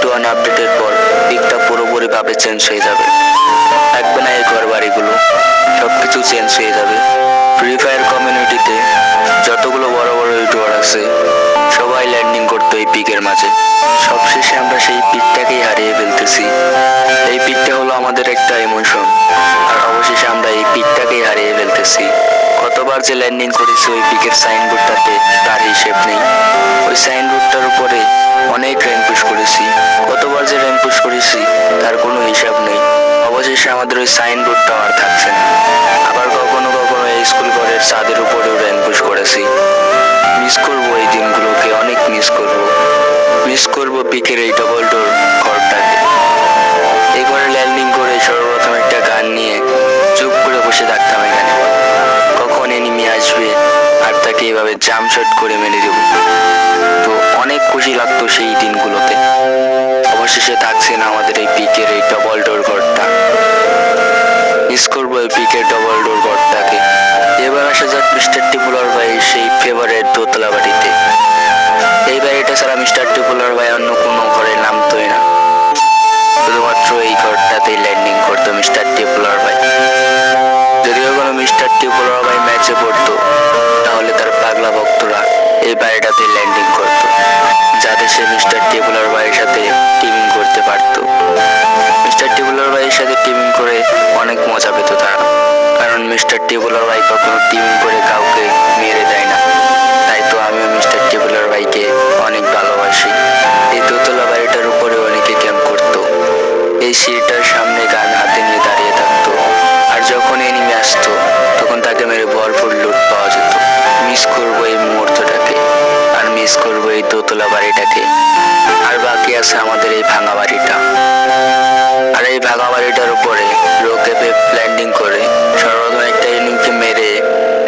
1.1 আপডেটের পর পিকটা পুরোপুরিভাবে চেঞ্জ হয়ে যাবে। থাকবে না এই ঘর বাড়িগুলো, সবকিছু চেঞ্জ হয়ে যাবে। ফ্রি ফায়ার কমিউনিটিতে যতগুলো বড় বড় ইউটিউবার আছে সবাই ল্যান্ডিং করতো এই পিকের মাঝে। সবশেষে আমরা সেই পিকটাকেই হারিয়ে ফেলতেছি। এই পিকটা হলো আমাদের একটা ইমোশন, আর অবশেষে আমরা এই পিকটাকেই হারিয়ে ফেলতেছি। কতবার যে ল্যান্ডিং করেছি ওই পিকের সাইনবোর্ডটাতে তার হিসেব নেই। ওই সাইনবোর্ডটার উপরে অনেক র্যাঙ্ক পুশ করেছি, কতবার যে র্যাঙ্ক পুশ করেছি তার কোনো হিসাব নেই। অবশেষে আমাদের ওই সাইনবোর্ডটা আর থাকছে না। আবার কখনো কখনো এই স্কুল ঘরের ছাদের উপরেও র্যাঙ্ক পুশ করেছি। মিস করবো এই দিনগুলোকে, অনেক মিস করবো। মিস করবো পিকের এই ডবল ডোর ঘরটাকে। এই ঘরে ল্যান্ডিং করে সর্বপ্রথম একটা গান নিয়ে চুপ করে বসে থাকতাম এখানে, কখন এনিমি আসবে আর তাকে এভাবে জাম্পশট করে মেরে দেব। তো অনেক খুশি লাগতো সেই দিনগুলোতে। অবশেষে থাকছে না আমাদের এই পিকের এই ডবল ডোর ঘরটা। মিস করবো এই পিকের ডবল ডোর ঘরটাকে। এবার আসা যাক মিস্টার টিপুলার ভাই সেই ফেভারিট দোতলা বাড়িতে। এই বাড়িটা ছাড়া মিস্টার টিপুলার ভাই অন্য কোনো ঘরে নামতোই না, শুধুমাত্র এই ঘরটাতেই ল্যান্ডিং করতো মিস্টার টিপুলার ভাই। যদিও কোনো মিস্টার টিপুলার ভাই ম্যাচে পড়তো তাহলে তার পাগলা ভক্তরা এই বাড়িটাতে ল্যান্ডিং করতো, যাতে সে মিস্টার টিপুলার ভাইয়ের সাথে টিমিং করতে পারতো। মিস্টার টিপুলার ভাইয়ের সাথে টিমিং করে অনেক মজা পেত তারা, কারণ মিস্টার টিপুলার ভাই কখনো টিমিং করে কাউকে মেরে দেয় না। তাই তো আমিও মিস্টার টিপুলার ভাইকে অনেক ভালোবাসি। এই দোতলা বাড়িটার উপরে অনেকে ক্যাম্প করতো, এই সিঁড়িটার সামনে গান হাতে নিয়ে দাঁড়িয়ে থাকতো, আর যখন এনিমি আসতো তখন তাকে মেরে ভরপুর লুট পাওয়া যেত। মিস করবো এই মুহূর্তটাকে, আর মিস করবো এই দোতলা বাড়িটাকে। আর বাকি আছে আমাদের এই ভাঙা বাড়িটা। আর এই ভাঙা বাড়িটার উপরে রোকেপে ল্যান্ডিং করে সর্বপ্রথম একটা এনিমিকে মেরে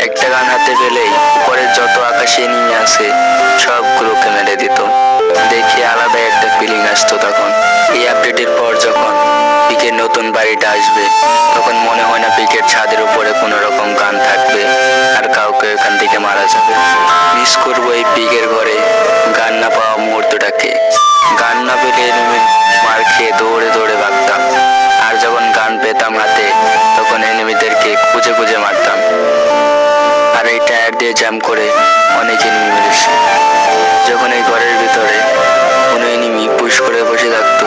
একটা গান হাতে পেলেই উপরে যত আকাশে এনিমি আছে সবগুলোকে মেরে দিত। দেখে আলাদা একটা ফিলিং আসতো তখন। এই আপডেটের পর যখন পিকের নতুন বাড়িটা আসবে তখন মনে হয় না পিকের ছাদের উপরে কোনো রকম গান থাকবে আর কাউকে এখান থেকে মারা যাবে। মিস করবো এই পিকের ঘরে গান না পাওয়া মুহূর্তটাকে। গান না পেলে এনিমি মার খেয়ে দৌড়ে দৌড়ে ভাগতাম, আর যখন গান পেতাম হাতে তখন এনিমিদেরকে খুঁজে খুঁজে মারতাম। আর এই টায়ার দিয়ে জাম্প করে অনেক এনিমি মেরেছি। যখন এই ঘরের ভিতরে কোনো এনিমি পুশ করে বসে থাকতো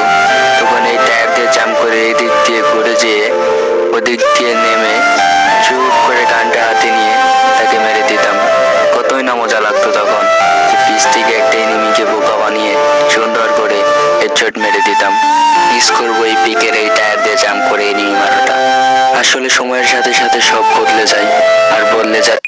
তখন এই টায়ার দিয়ে জাম্প করে এই দিক দিয়ে ঘুরে যেয়ে ওদিক দিয়ে নেমে চুপ করে গানটা হাতে নিয়ে তাকে মেরে দিতাম। কতই না মজা লাগতো তখন, পিছ থেকে একটা এনিমিকে বোকা বানিয়ে সুন্দর করে হেডশট মেরে দিতাম। মিস করবো এই পিকের এই টায়ার দিয়ে জাম্প করে এনিমি মারাটা। আসলে সময়ের সাথে সাথে সব বদলে যায়, আর বদলে যায়